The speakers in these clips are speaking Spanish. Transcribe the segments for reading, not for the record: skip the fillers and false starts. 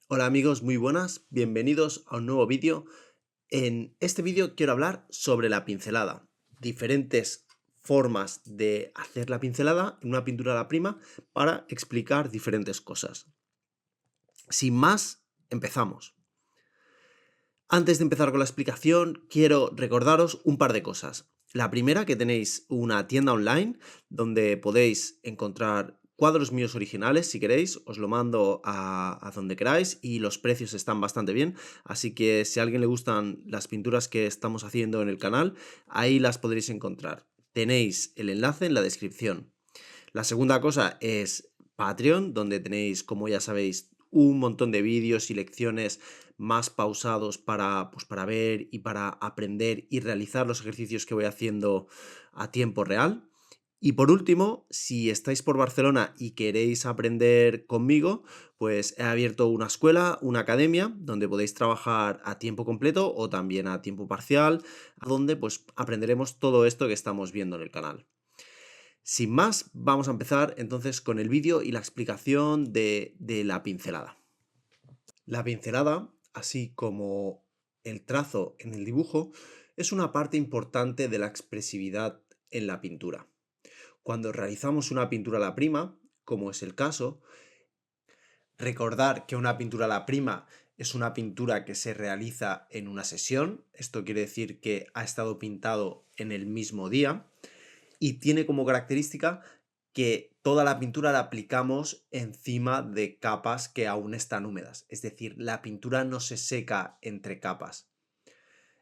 Hola amigos, muy buenas, bienvenidos a un nuevo vídeo. En este vídeo quiero hablar sobre la pincelada, diferentes formas de hacer la pincelada en una pintura a la prima para explicar diferentes cosas. Sin más, empezamos. Antes de empezar con la explicación, quiero recordaros un par de cosas. La primera, que tenéis una tienda online donde podéis encontrar cuadros míos originales, si queréis, os lo mando a donde queráis y los precios están bastante bien, así que si a alguien le gustan las pinturas que estamos haciendo en el canal, ahí las podréis encontrar. Tenéis el enlace en la descripción. La segunda cosa es Patreon, donde tenéis, como ya sabéis, un montón de vídeos y lecciones más pausados para ver y para aprender y realizar los ejercicios que voy haciendo a tiempo real. Y por último, si estáis por Barcelona y queréis aprender conmigo, pues he abierto una escuela, una academia, donde podéis trabajar a tiempo completo o también a tiempo parcial, donde pues aprenderemos todo esto que estamos viendo en el canal. Sin más, vamos a empezar entonces con el vídeo y la explicación de la pincelada. La pincelada, así como el trazo en el dibujo, es una parte importante de la expresividad en la pintura. Cuando realizamos una pintura a la prima, como es el caso, recordar que una pintura a la prima es una pintura que se realiza en una sesión, esto quiere decir que ha estado pintado en el mismo día, y tiene como característica que toda la pintura la aplicamos encima de capas que aún están húmedas, es decir, la pintura no se seca entre capas.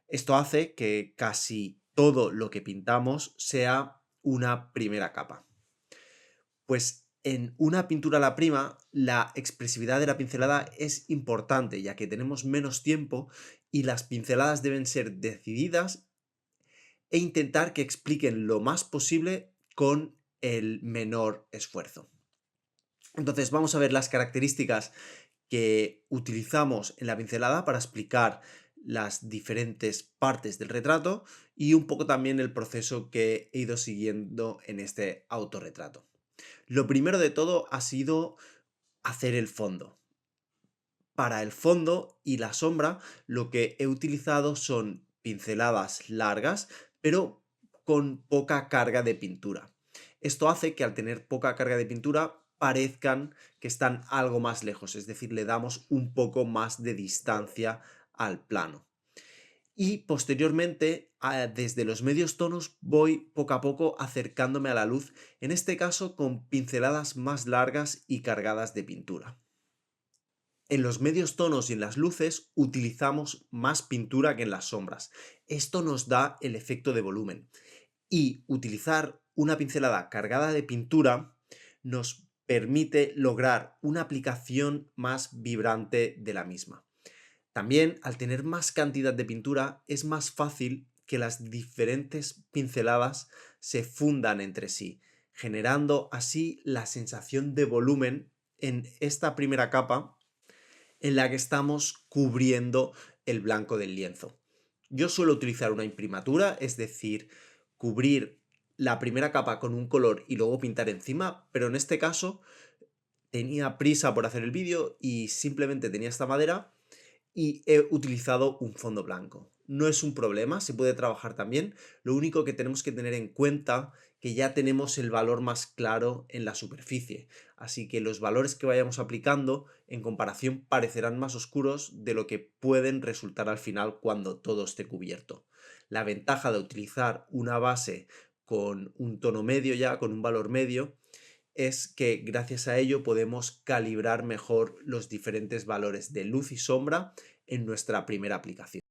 Esto hace que casi todo lo que pintamos sea una primera capa. Pues en una pintura a la prima, la expresividad de la pincelada es importante, ya que tenemos menos tiempo y las pinceladas deben ser decididas e intentar que expliquen lo más posible con el menor esfuerzo. Entonces vamos a ver las características que utilizamos en la pincelada para explicar las diferentes partes del retrato y un poco también el proceso que he ido siguiendo en este autorretrato. Lo primero de todo ha sido hacer el fondo. Para el fondo y la sombra lo que he utilizado son pinceladas largas, pero con poca carga de pintura. Esto hace que al tener poca carga de pintura parezcan que están algo más lejos, es decir, le damos un poco más de distancia al plano. Y posteriormente, desde los medios tonos, voy poco a poco acercándome a la luz, en este caso con pinceladas más largas y cargadas de pintura. En los medios tonos y en las luces utilizamos más pintura que en las sombras. Esto nos da el efecto de volumen. Y utilizar una pincelada cargada de pintura nos permite lograr una aplicación más vibrante de la misma. También, al tener más cantidad de pintura, es más fácil que las diferentes pinceladas se fundan entre sí, generando así la sensación de volumen en esta primera capa en la que estamos cubriendo el blanco del lienzo. Yo suelo utilizar una imprimatura, es decir, cubrir la primera capa con un color y luego pintar encima, pero en este caso tenía prisa por hacer el vídeo y simplemente tenía esta madera y he utilizado un fondo blanco. No es un problema, se puede trabajar también. Lo único que tenemos que tener en cuenta que ya tenemos el valor más claro en la superficie. Así que los valores que vayamos aplicando en comparación parecerán más oscuros de lo que pueden resultar al final cuando todo esté cubierto. La ventaja de utilizar una base con un tono medio ya, con un valor medio, es que gracias a ello podemos calibrar mejor los diferentes valores de luz y sombra en nuestra primera aplicación.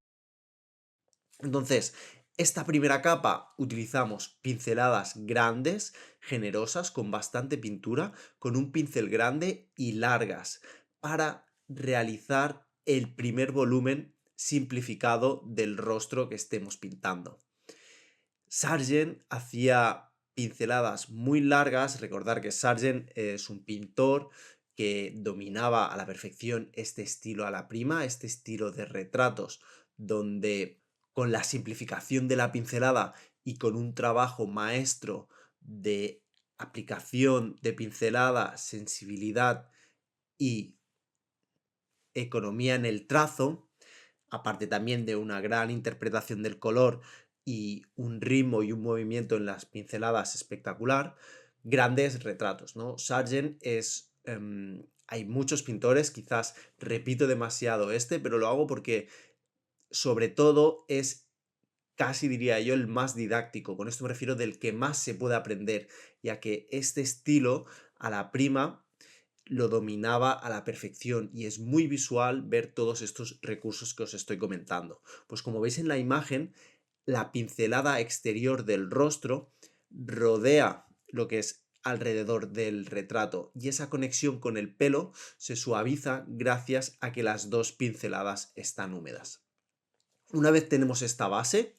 Entonces, esta primera capa utilizamos pinceladas grandes, generosas, con bastante pintura, con un pincel grande y largas, para realizar el primer volumen simplificado del rostro que estemos pintando. Sargent hacía pinceladas muy largas. Recordar que Sargent es un pintor que dominaba a la perfección este estilo a la prima, este estilo de retratos, donde con la simplificación de la pincelada y con un trabajo maestro de aplicación de pincelada, sensibilidad y economía en el trazo, aparte también de una gran interpretación del color y un ritmo y un movimiento en las pinceladas espectacular, grandes retratos, ¿no? Sargent es... hay muchos pintores, quizás repito demasiado pero lo hago porque sobre todo es casi diría yo el más didáctico. Con esto me refiero del que más se puede aprender, ya que este estilo a la prima lo dominaba a la perfección y es muy visual ver todos estos recursos que os estoy comentando. Pues como veis en la imagen, la pincelada exterior del rostro rodea lo que es alrededor del retrato y esa conexión con el pelo se suaviza gracias a que las dos pinceladas están húmedas. Una vez tenemos esta base,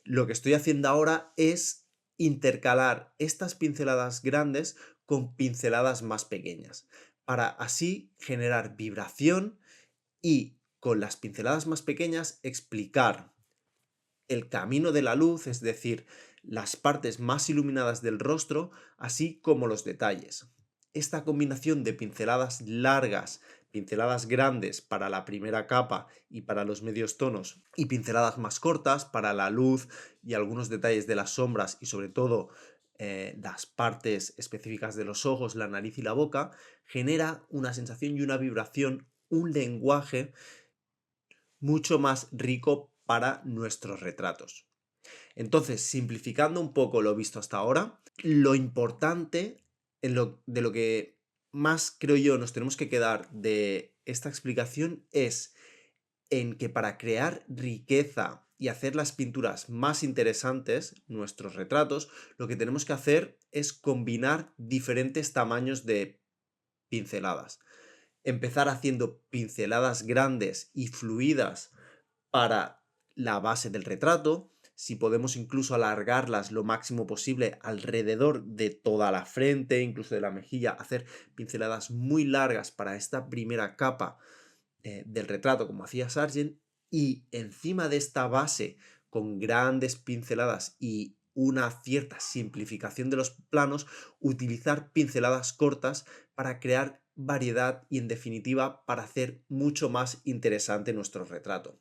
lo que estoy haciendo ahora es intercalar estas pinceladas grandes con pinceladas más pequeñas, para así generar vibración y con las pinceladas más pequeñas explicar el camino de la luz, es decir, las partes más iluminadas del rostro, así como los detalles. Esta combinación de pinceladas largas, pinceladas grandes para la primera capa y para los medios tonos, y pinceladas más cortas para la luz y algunos detalles de las sombras y sobre todo las partes específicas de los ojos, la nariz y la boca, genera una sensación y una vibración, un lenguaje mucho más rico para nuestros retratos. Entonces, simplificando un poco lo visto hasta ahora, lo importante de lo que más creo yo nos tenemos que quedar de esta explicación es en que para crear riqueza y hacer las pinturas más interesantes, nuestros retratos, lo que tenemos que hacer es combinar diferentes tamaños de pinceladas. Empezar haciendo pinceladas grandes y fluidas para la base del retrato, si podemos incluso alargarlas lo máximo posible alrededor de toda la frente, incluso de la mejilla, hacer pinceladas muy largas para esta primera capa del retrato, como hacía Sargent, y encima de esta base, con grandes pinceladas y una cierta simplificación de los planos, utilizar pinceladas cortas para crear variedad y, en definitiva, para hacer mucho más interesante nuestro retrato.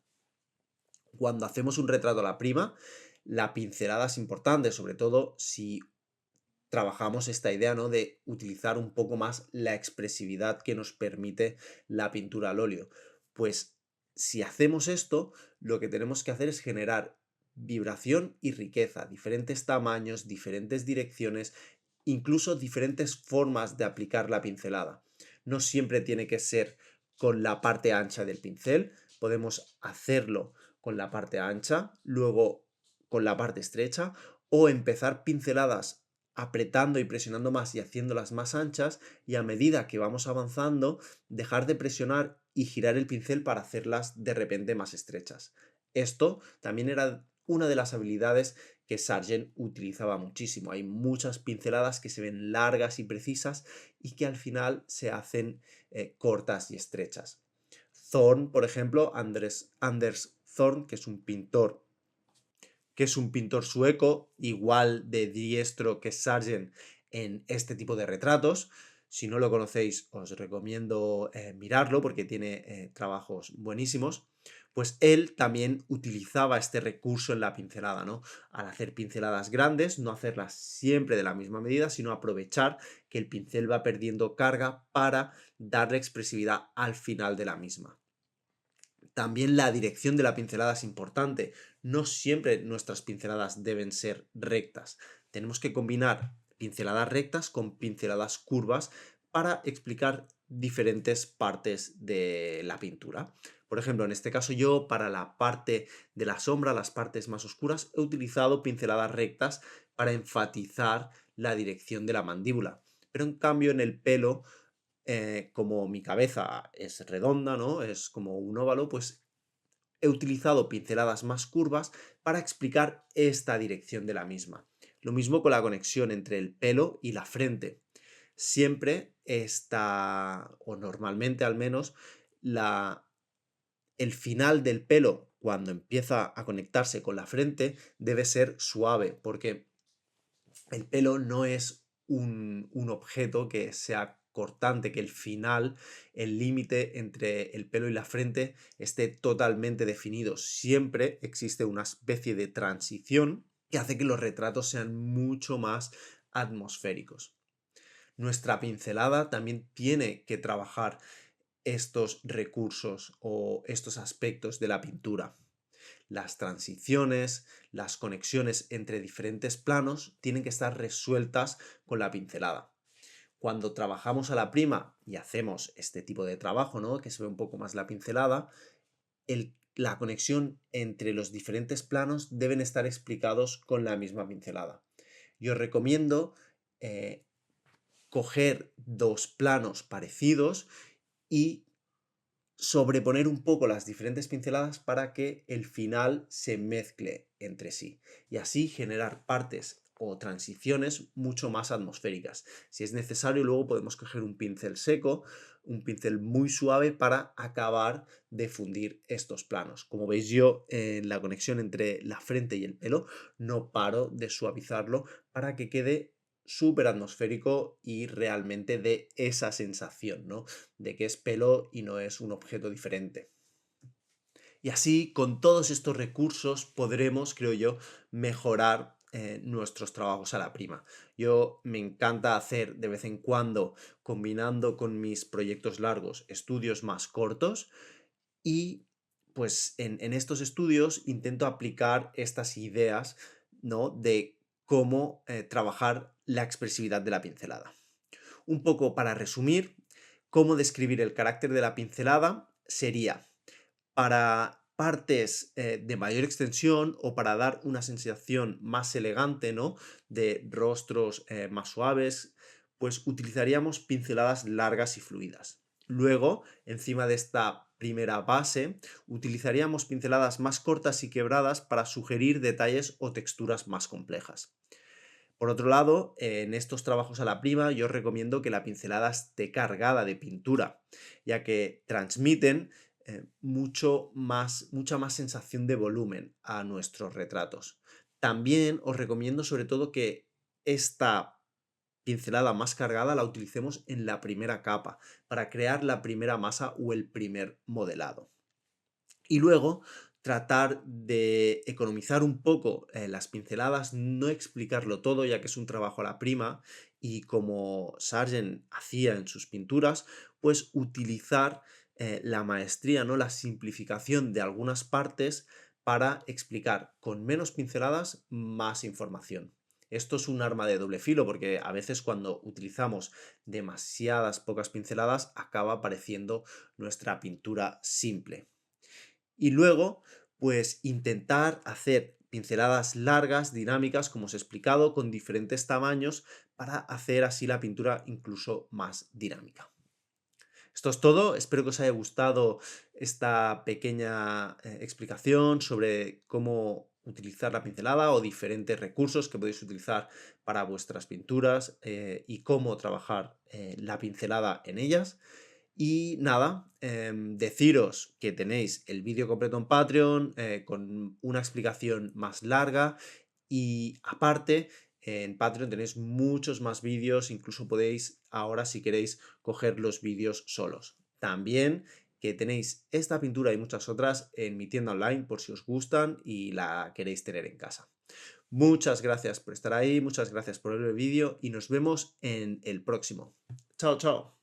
Cuando hacemos un retrato a la prima, la pincelada es importante, sobre todo si trabajamos esta idea, ¿no?, de utilizar un poco más la expresividad que nos permite la pintura al óleo. Pues si hacemos esto, lo que tenemos que hacer es generar vibración y riqueza, diferentes tamaños, diferentes direcciones, incluso diferentes formas de aplicar la pincelada. No siempre tiene que ser con la parte ancha del pincel, podemos hacerlo con la parte ancha, luego con la parte estrecha, o empezar pinceladas apretando y presionando más y haciéndolas más anchas, y a medida que vamos avanzando, dejar de presionar y girar el pincel para hacerlas de repente más estrechas. Esto también era una de las habilidades que Sargent utilizaba muchísimo. Hay muchas pinceladas que se ven largas y precisas y que al final se hacen cortas y estrechas. Thorn, por ejemplo, Anders Thorn, que es un pintor sueco, igual de diestro que Sargent en este tipo de retratos. Si no lo conocéis, os recomiendo mirarlo porque tiene trabajos buenísimos. Pues él también utilizaba este recurso en la pincelada, ¿no? Al hacer pinceladas grandes, no hacerlas siempre de la misma medida, sino aprovechar que el pincel va perdiendo carga para darle expresividad al final de la misma. También la dirección de la pincelada es importante. No siempre nuestras pinceladas deben ser rectas. Tenemos que combinar pinceladas rectas con pinceladas curvas para explicar diferentes partes de la pintura. Por ejemplo, en este caso yo para la parte de la sombra, las partes más oscuras, he utilizado pinceladas rectas para enfatizar la dirección de la mandíbula. Pero en cambio en el pelo como mi cabeza es redonda, ¿no? Es como un óvalo, pues he utilizado pinceladas más curvas para explicar esta dirección de la misma. Lo mismo con la conexión entre el pelo y la frente. Siempre está, o normalmente al menos, el final del pelo, cuando empieza a conectarse con la frente, debe ser suave, porque el pelo no es un objeto que sea cortante, que el final, el límite entre el pelo y la frente esté totalmente definido. Siempre existe una especie de transición que hace que los retratos sean mucho más atmosféricos. Nuestra pincelada también tiene que trabajar estos recursos o estos aspectos de la pintura. Las transiciones, las conexiones entre diferentes planos tienen que estar resueltas con la pincelada. Cuando trabajamos a la prima y hacemos este tipo de trabajo, ¿no? Que se ve un poco más la pincelada, la conexión entre los diferentes planos deben estar explicados con la misma pincelada. Yo recomiendo coger dos planos parecidos y sobreponer un poco las diferentes pinceladas para que el final se mezcle entre sí y así generar partes o transiciones mucho más atmosféricas. Si es necesario, luego podemos coger un pincel seco, un pincel muy suave para acabar de fundir estos planos. Como veis, yo en la conexión entre la frente y el pelo no paro de suavizarlo para que quede súper atmosférico y realmente dé esa sensación, ¿no? De que es pelo y no es un objeto diferente. Y así, con todos estos recursos, podremos, creo yo, mejorar nuestros trabajos a la prima. Yo me encanta hacer de vez en cuando, combinando con mis proyectos largos, estudios más cortos y pues en estos estudios intento aplicar estas ideas, ¿no? De cómo trabajar la expresividad de la pincelada. Un poco para resumir, cómo describir el carácter de la pincelada sería para partes de mayor extensión o para dar una sensación más elegante, ¿no? De rostros más suaves, pues utilizaríamos pinceladas largas y fluidas. Luego, encima de esta primera base, utilizaríamos pinceladas más cortas y quebradas para sugerir detalles o texturas más complejas. Por otro lado, en estos trabajos a la prima yo os recomiendo que la pincelada esté cargada de pintura, ya que transmiten mucha más sensación de volumen a nuestros retratos. También os recomiendo sobre todo que esta pincelada más cargada la utilicemos en la primera capa, para crear la primera masa o el primer modelado. Y luego tratar de economizar un poco las pinceladas, no explicarlo todo, ya que es un trabajo a la prima, y como Sargent hacía en sus pinturas, pues utilizar la maestría, ¿no? La simplificación de algunas partes para explicar con menos pinceladas más información. Esto es un arma de doble filo porque a veces cuando utilizamos demasiadas pocas pinceladas acaba pareciendo nuestra pintura simple. Y luego, pues intentar hacer pinceladas largas, dinámicas, como os he explicado, con diferentes tamaños para hacer así la pintura incluso más dinámica. Esto es todo, espero que os haya gustado esta pequeña explicación sobre cómo utilizar la pincelada o diferentes recursos que podéis utilizar para vuestras pinturas y cómo trabajar la pincelada en ellas. Y nada, deciros que tenéis el vídeo completo en Patreon con una explicación más larga y aparte en Patreon tenéis muchos más vídeos, incluso podéis ahora si queréis coger los vídeos solos. También que tenéis esta pintura y muchas otras en mi tienda online por si os gustan y la queréis tener en casa. Muchas gracias por estar ahí, muchas gracias por ver el vídeo y nos vemos en el próximo. Chao, chao.